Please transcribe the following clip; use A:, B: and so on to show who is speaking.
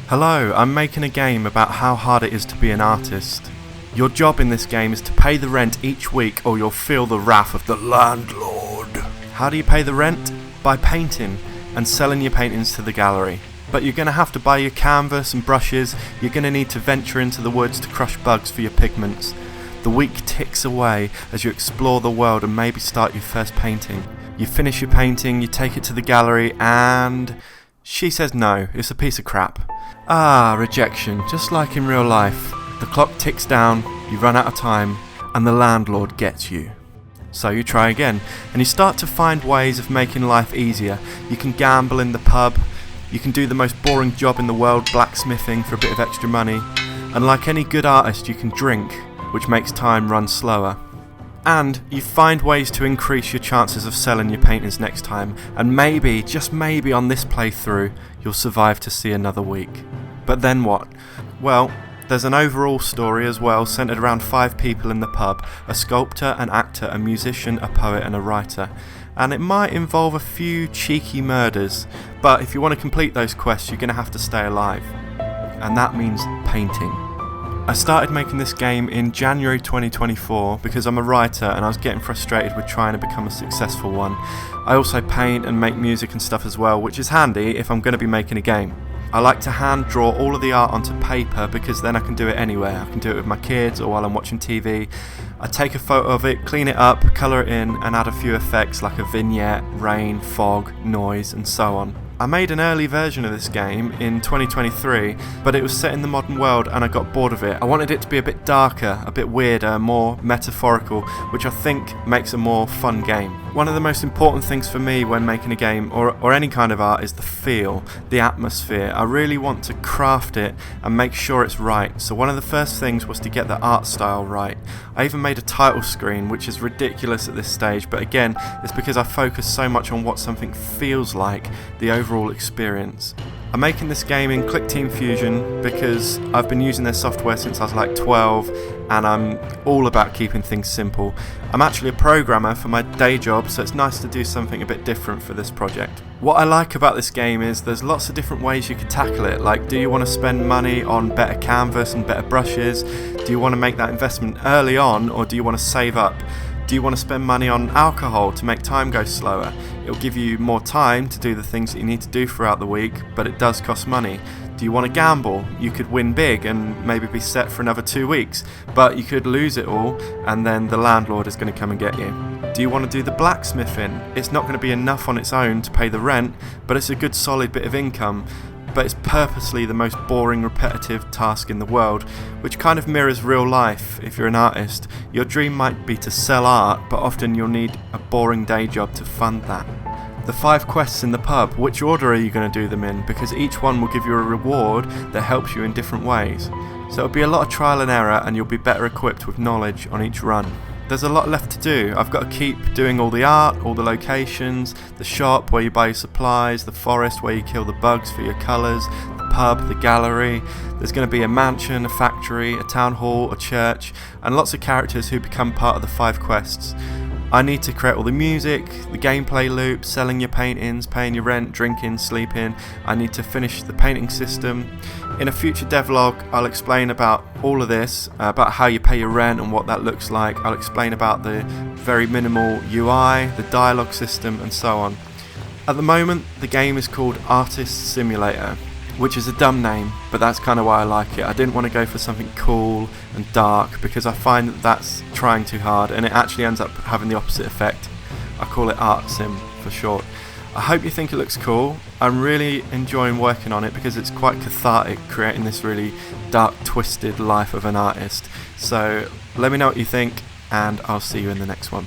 A: Hello, I'm making a game about how hard it is to be an artist. Your job in this game is to pay the rent each week or you'll feel the wrath of the landlord. How do you pay the rent? By painting and selling your paintings to the gallery. But you're going to have to buy your canvas and brushes, you're going to need to venture into the woods to crush bugs for your pigments. The week ticks away as you explore the world and maybe start your first painting. You finish your painting, you take it to the gallery and she says no, it's a piece of crap. Rejection, just like in real life. The clock ticks down, you run out of time, and the landlord gets you. So you try again, and you start to find ways of making life easier. You can gamble in the pub, you can do the most boring job in the world, blacksmithing, for a bit of extra money, and like any good artist you can drink, which makes time run slower. And you find ways to increase your chances of selling your paintings next time, and maybe, just maybe on this playthrough, you'll survive to see another week. But then what? Well, there's an overall story as well, centred around 5 people in the pub, a sculptor, an actor, a musician, a poet and a writer. And it might involve a few cheeky murders, but if you want to complete those quests you're going to have to stay alive. And that means painting. I started making this game in January 2024 because I'm a writer and I was getting frustrated with trying to become a successful one. I also paint and make music and stuff as well, which is handy if I'm going to be making a game. I like to hand draw all of the art onto paper because then I can do it anywhere. I can do it with my kids or while I'm watching TV. I take a photo of it, clean it up, colour it in and add a few effects like a vignette, rain, fog, noise and so on. I made an early version of this game in 2023, but it was set in the modern world and I got bored of it. I wanted it to be a bit darker, a bit weirder, more metaphorical, which I think makes a more fun game. One of the most important things for me when making a game or any kind of art is the feel, the atmosphere. I really want to craft it and make sure it's right. So one of the first things was to get the art style right. I even made a title screen, which is ridiculous at this stage, but again, it's because I focus so much on what something feels like, the overall experience. I'm making this game in ClickTeam Fusion because I've been using their software since I was like 12 and I'm all about keeping things simple. I'm actually a programmer for my day job, so it's nice to do something a bit different for this project. What I like about this game is there's lots of different ways you could tackle it, like do you want to spend money on better canvas and better brushes? Do you want to make that investment early on or do you want to save up? Do you want to spend money on alcohol to make time go slower? It'll give you more time to do the things that you need to do throughout the week, but it does cost money. Do you want to gamble? You could win big and maybe be set for another 2 weeks, but you could lose it all and then the landlord is going to come and get you. Do you want to do the blacksmithing? It's not going to be enough on its own to pay the rent, but it's a good solid bit of income. But it's purposely the most boring, repetitive task in the world, which kind of mirrors real life if you're an artist. Your dream might be to sell art, but often you'll need a boring day job to fund that. The 5 quests in the pub, which order are you going to do them in? Because each one will give you a reward that helps you in different ways. So it'll be a lot of trial and error and you'll be better equipped with knowledge on each run. There's a lot left to do. I've got to keep doing all the art, all the locations, the shop where you buy your supplies, the forest where you kill the bugs for your colours, the pub, the gallery. There's going to be a mansion, a factory, a town hall, a church, and lots of characters who become part of the 5 quests. I need to create all the music, the gameplay loop, selling your paintings, paying your rent, drinking, sleeping. I need to finish the painting system. In a future devlog, I'll explain about all of this, about how you pay your rent and what that looks like. I'll explain about the very minimal UI, the dialogue system, and so on. At the moment, the game is called Artist Simulator, which is a dumb name, but that's kind of why I like it. I didn't want to go for something cool and dark because I find that that's trying too hard and it actually ends up having the opposite effect. I call it Art Sim for short. I hope you think it looks cool. I'm really enjoying working on it because it's quite cathartic creating this really dark, twisted life of an artist. So let me know what you think and I'll see you in the next one.